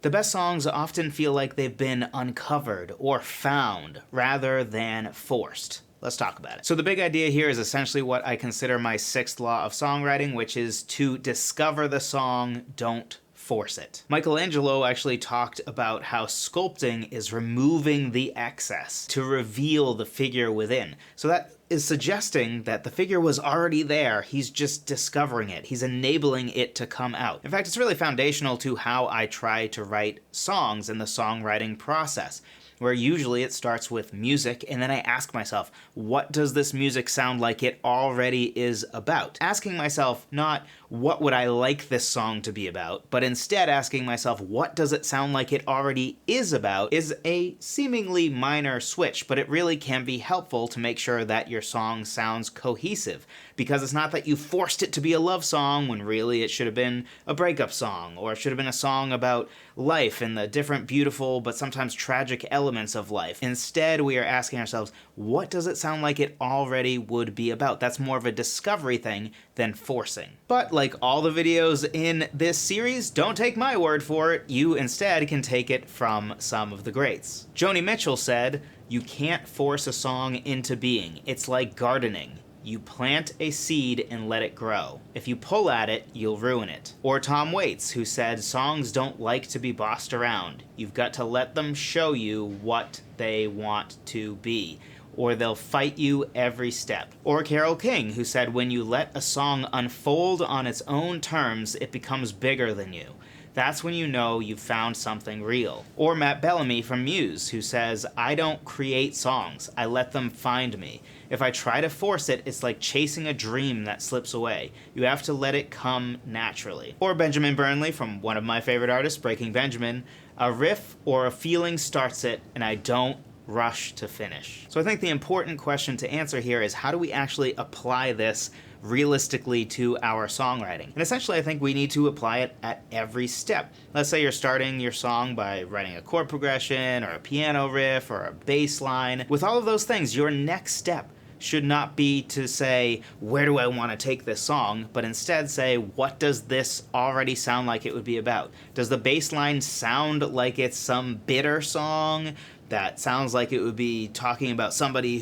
The best songs often feel like they've been uncovered or found rather than forced. Let's talk about it. So the big idea here is essentially what I consider my sixth law of songwriting, which is to discover the song, don't force it. Michelangelo actually talked about how sculpting is removing the excess to reveal the figure within. So that is suggesting that the figure was already there, he's just discovering it, he's enabling it to come out. In fact, it's really foundational to how I try to write songs in the songwriting process, where usually it starts with music, and then I ask myself, what does this music sound like it already is about? Asking myself not, what would I like this song to be about, but instead asking myself, what does it sound like it already is about, is a seemingly minor switch, but it really can be helpful to make sure that your song sounds cohesive, because it's not that you forced it to be a love song when really it should have been a breakup song, or it should have been a song about life and the different beautiful but sometimes tragic elements of life. Instead, we are asking ourselves, what does it sound like it already would be about? That's more of a discovery thing than forcing. But like all the videos in this series, don't take my word for it. You instead can take it from some of the greats. Joni Mitchell said, "You can't force a song into being. It's like gardening. You plant a seed and let it grow. If you pull at it, you'll ruin it." Or Tom Waits, who said, "Songs don't like to be bossed around. You've got to let them show you what they want to be, or they'll fight you every step." Or Carole King, who said, "When you let a song unfold on its own terms, it becomes bigger than you. That's when you know you've found something real." Or Matt Bellamy from Muse, who says, "I don't create songs, I let them find me. If I try to force it, it's like chasing a dream that slips away. You have to let it come naturally." Or Benjamin Burnley from one of my favorite artists, Breaking Benjamin, "A riff or a feeling starts it, and I don't rush to finish." So I think the important question to answer here is, how do we actually apply this realistically to our songwriting? And essentially, I think we need to apply it at every step. Let's say you're starting your song by writing a chord progression or a piano riff or a bass line. With all of those things, your next step should not be to say, where do I want to take this song, but instead say, what does this already sound like it would be about? Does the bass line sound like it's some bitter song that sounds like it would be talking about somebody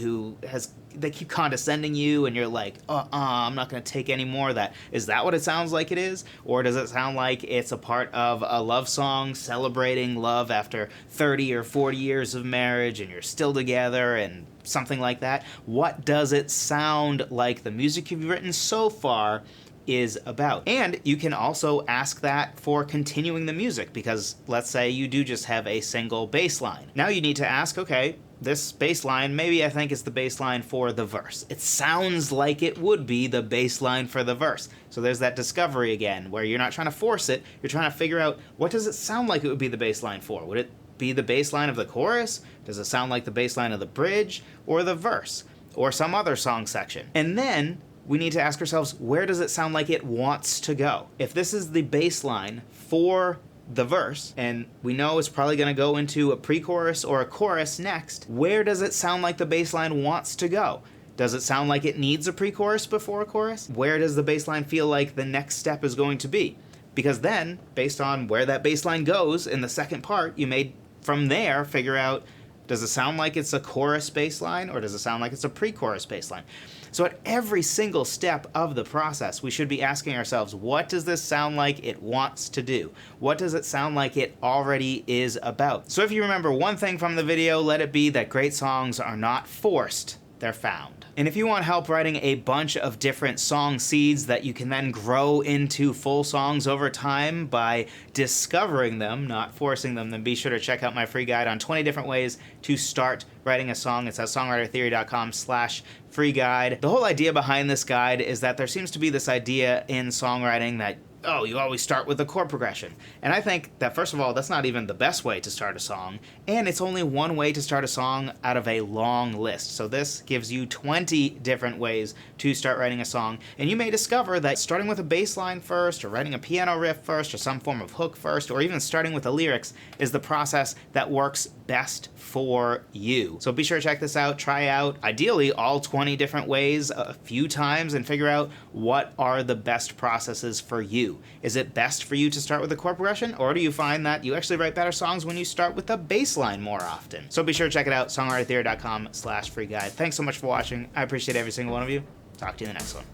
they keep condescending you and you're like, I'm not going to take any more of that? Is that what it sounds like it is? Or does it sound like it's a part of a love song celebrating love after 30 or 40 years of marriage and you're still together and something like that? What does it sound like the music you've written so far is about? And you can also ask that for continuing the music, because let's say you do just have a single bass line. Now you need to ask, okay, this bass line, maybe I think it's the bass line for the verse. It sounds like it would be the bass line for the verse. So there's that discovery again, where you're not trying to force it, you're trying to figure out, what does it sound like it would be the bass line for? Would it be the bass line of the chorus? Does it sound like the bass line of the bridge or the verse or some other song section? And then we need to ask ourselves, where does it sound like it wants to go? If this is the bass line for the verse, and we know it's probably going to go into a pre-chorus or a chorus next, where does it sound like the bass line wants to go? Does it sound like it needs a pre-chorus before a chorus? Where does the bass line feel like the next step is going to be? Because then, based on where that bass line goes in the second part, you may from there figure out, does it sound like it's a chorus bass line, or does it sound like it's a pre-chorus bass line? So at every single step of the process, we should be asking ourselves, what does this sound like it wants to do? What does it sound like it already is about? So if you remember one thing from the video, let it be that great songs are not forced, they're found. And if you want help writing a bunch of different song seeds that you can then grow into full songs over time by discovering them, not forcing them, then be sure to check out my free guide on 20 different ways to start writing a song. It's at songwritertheory.com/free guide. The whole idea behind this guide is that there seems to be this idea in songwriting that, oh, you always start with a chord progression. And I think that, first of all, that's not even the best way to start a song, and it's only one way to start a song out of a long list. So this gives you 20 different ways to start writing a song, and you may discover that starting with a bass line first, or writing a piano riff first, or some form of hook first, or even starting with the lyrics is the process that works best for you. So be sure to check this out, try out, ideally, all 20 different ways a few times, and figure out what are the best processes for you. you. Is it best for you to start with a chord progression, or do you find that you actually write better songs when you start with a bass line more often? So be sure to check it out, songwritertheory.com/free guide. Thanks so much for watching. I appreciate every single one of you. Talk to you in the next one.